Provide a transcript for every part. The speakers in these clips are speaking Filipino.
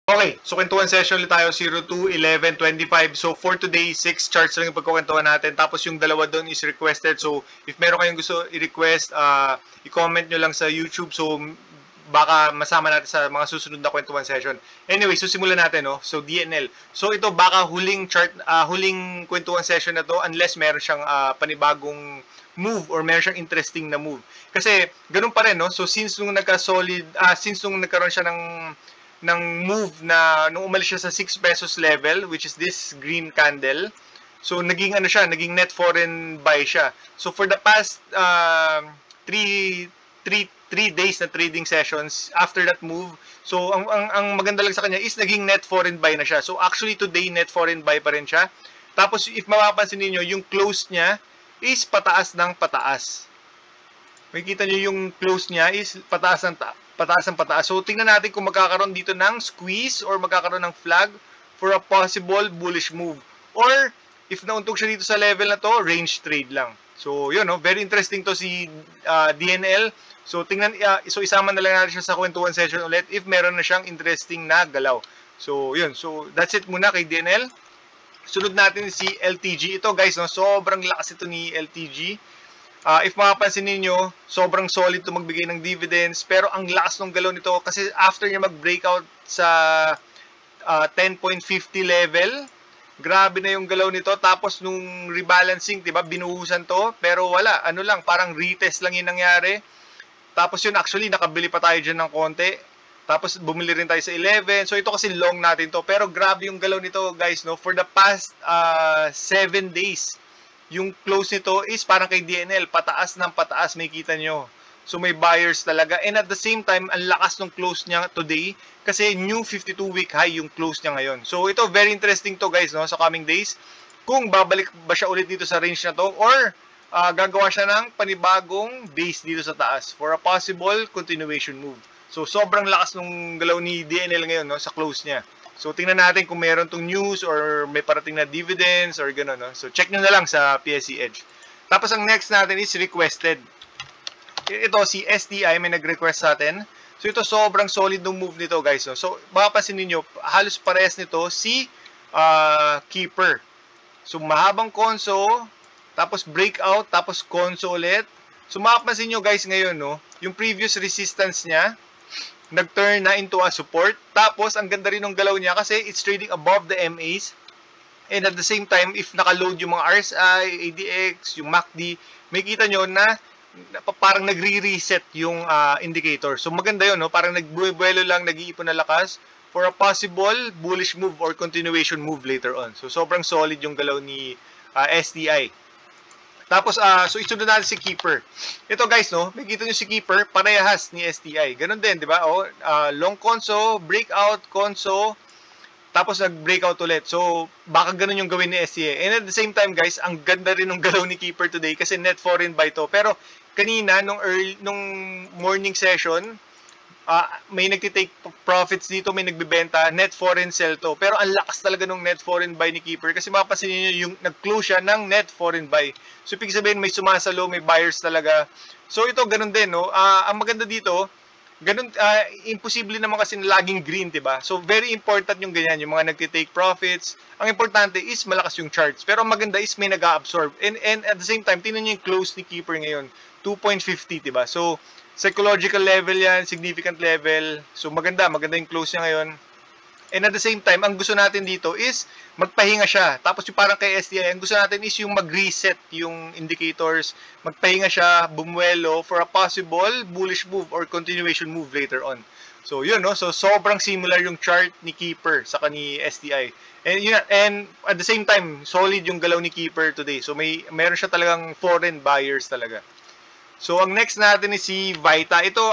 Okay, so kwentuhan session ulit tayo, 02, 11, 25. So for today, 6 charts lang yung pagkukwentuhan natin. Tapos yung dalawa doon is requested. So if meron kayong gusto i-request, i-comment nyo lang sa YouTube. So baka masama natin sa mga susunod na kwentuhan session. Anyway, so simulan natin, no? So DNL. So ito baka huling chart, huling kwentuhan session na to unless meron siyang panibagong move or meron siyang interesting na move. Kasi ganun pa rin, no? So since nung nagkaroon siya ng move na nung umalis siya sa 6 pesos level, which is this green candle. So naging ano siya, naging net foreign buy siya. So for the past 3 days na trading sessions after that move, so ang maganda lang sa kanya is naging net foreign buy na siya. So actually today net foreign buy pa rin siya. Tapos if mapapansin niyo yung close niya is pataas ng pataas. Makikita niyo yung close niya is pataas ng pataas. So tingnan natin kung magkakaroon dito ng squeeze or magkakaroon ng flag for a possible bullish move. Or if nauntog siya dito sa level na to, range trade lang. So yun, no? Very interesting to si DNL. So tingnan, so isama na lang natin siya sa kwentuhan session ulit if meron na siyang interesting na galaw. So yun, so that's it muna kay DNL. Sunod natin si LTG. Ito guys, no, sobrang lakas ito ni LTG. If mapapansin niyo, sobrang solid to magbigay ng dividends, pero ang lakas ng galaw nito kasi after niya mag-breakout sa 10.50 level, grabe na yung galaw nito. Tapos nung rebalancing, 'di ba, binuhusan to, pero wala, ano lang, parang retest lang 'yung nangyari. Tapos yun, actually nakabili pa tayo diyan ng konti. Tapos bumili rin tayo sa 11. So ito kasi long natin to, pero grabe yung galaw nito, guys, no. For the past 7 days, yung close nito is parang kay DNL, pataas ng pataas, may kita nyo. So may buyers talaga. And at the same time, ang lakas ng close niya today kasi new 52-week high yung close niya ngayon. So ito, very interesting to guys, no, sa coming days. Kung babalik ba siya ulit dito sa range na to or gagawa siya ng panibagong base dito sa taas for a possible continuation move. So sobrang lakas ng galaw ni DNL ngayon, no, sa close niya. So tingnan natin kung meron tong news or may parating na dividends or gano'n, no? So check nyo na lang sa PSE Edge. Tapos ang next natin is requested. Ito si STI may nag-request sa atin. So ito sobrang solid ng move nito, guys, no? So mapapansin niyo halos parehas nito si Keeper. So mahabang konso, tapos breakout, tapos konso ulit. So mapapansin niyo guys ngayon, no, yung previous resistance niya nag-turn na into a support. Tapos, ang ganda rin ng galaw niya kasi it's trading above the MAs. And at the same time, if naka-load yung mga RSI, ADX, yung MACD, may kita nyo na parang nagre-reset yung indicator. So, maganda yun, no? Parang nagbuwelo lang, nag-iipon na lakas for a possible bullish move or continuation move later on. So, sobrang solid yung galaw ni STI. Tapos, so isunod natin si Keeper. Ito guys, no, makikita nyo si Keeper, parehas ni STI. Ganun din, di ba? Oh, long conso, breakout, conso, tapos nag-breakout ulit. So, baka ganun yung gawin ni STI. And at the same time, guys, ang ganda rin ng galaw ni Keeper today kasi net foreign buy to. Pero, kanina, nung morning session, may nagtitake profits dito, may nagbibenta, net foreign sell to. Pero ang lakas talaga ng net foreign buy ni Keeper kasi mapapansin niyo yung nag-close siya ng net foreign buy. So, ibig sabihin may sumasalo, may buyers talaga. So, ito ganun din, no? Ang maganda dito, ganun, imposible naman kasi na laging green, diba? So, very important yung ganyan, yung mga nagtitake profits. Ang importante is malakas yung charts. Pero ang maganda is may nag-absorb. And at the same time, tingnan niyo yung close ni Keeper ngayon, 2.50, diba? So, psychological level yan, significant level. So maganda yung close niya ngayon. And at the same time, ang gusto natin dito is magpahinga siya. Tapos yung parang kay STI, ang gusto natin is yung mag-reset yung indicators, magpahinga siya, bumuelo for a possible bullish move or continuation move later on. So yun, no? So sobrang similar yung chart ni Keeper sa ni STI. And at the same time, solid yung galaw ni Keeper today. So meron siya talagang foreign buyers talaga. So, ang next natin is si Vita. Ito,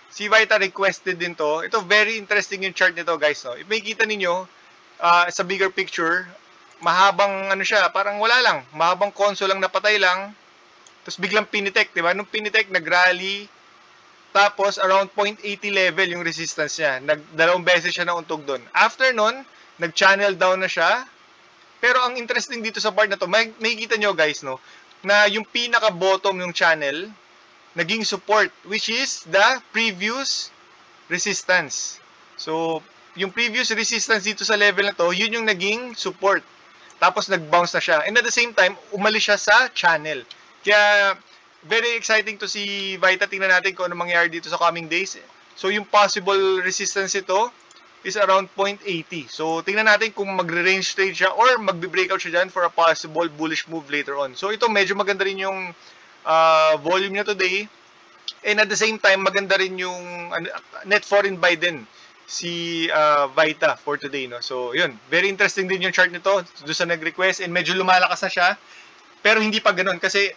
si Vita requested din to. Ito, very interesting yung chart nito, guys. No? If may kita ninyo, sa bigger picture, mahabang, siya, parang wala lang. Mahabang console lang, napatay lang. Tapos, biglang pinitek, di ba? Nung pinitek, nag-rally. Tapos, around 0.80 level yung resistance niya. Dalawang beses siya nauntog doon. After nun, nag-channel down na siya. Pero, ang interesting dito sa part na to, may kita nyo, guys, no? Na yung pinaka-bottom yung channel, naging support, which is the previous resistance. So, yung previous resistance dito sa level na to, yun yung naging support. Tapos nag-bounce na siya. And at the same time, umalis siya sa channel. Kaya, very exciting to see Vita. Tingnan natin kung ano mangyayari dito sa coming days. So, yung possible resistance ito is around 0.80. So, tingnan natin kung magre-range trade siya or magbe-breakout siya dyan for a possible bullish move later on. So, ito medyo maganda rin yung volume niya today. And at the same time, maganda rin yung net foreign buy din si Vita for today, no? So, yun. Very interesting din yung chart nito doon sa nag-request and medyo lumalakas na siya. Pero hindi pa ganoon kasi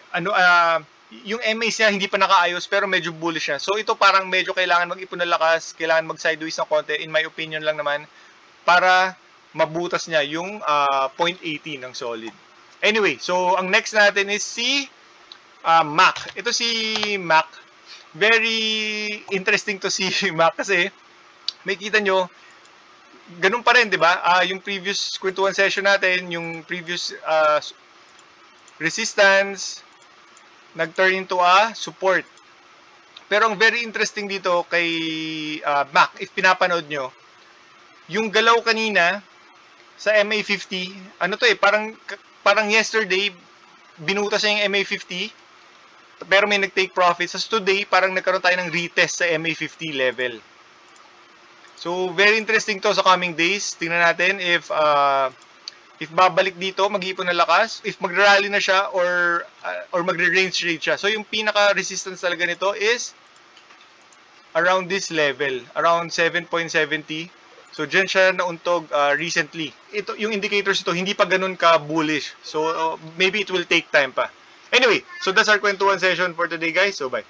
yung MA niya hindi pa nakaayos pero medyo bullish siya. So, ito parang medyo kailangan mag-ipon ng lakas, kailangan mag-sideways ng konti in my opinion lang naman para mabutas niya yung 0.80 ng solid. Anyway, so ang next natin is si Mac. Ito si Mac. Very interesting to see Mac kasi may kita nyo, ganun pa rin, di ba? Yung previous kwentuhan session natin, yung previous resistance, nag-turn into a support. Pero ang very interesting dito kay Mac, if pinapanood nyo, yung galaw kanina sa MA50, ano to parang yesterday, binutas niya yung MA50, pero may nag-take profits. So today, parang nagkaroon tayo ng retest sa MA50 level. So, very interesting to sa coming days. Tingnan natin if babalik dito, mag-iipon na lakas, if mag-rally na siya or magre-range trade siya. So, yung pinaka-resistance talaga nito is around this level, around 7.70. So, dyan siya nauntog recently. Ito, yung indicators ito, hindi pa ganun ka-bullish. So, maybe it will take time pa. Anyway, so that's our kwentuhan session for today, guys. So, bye.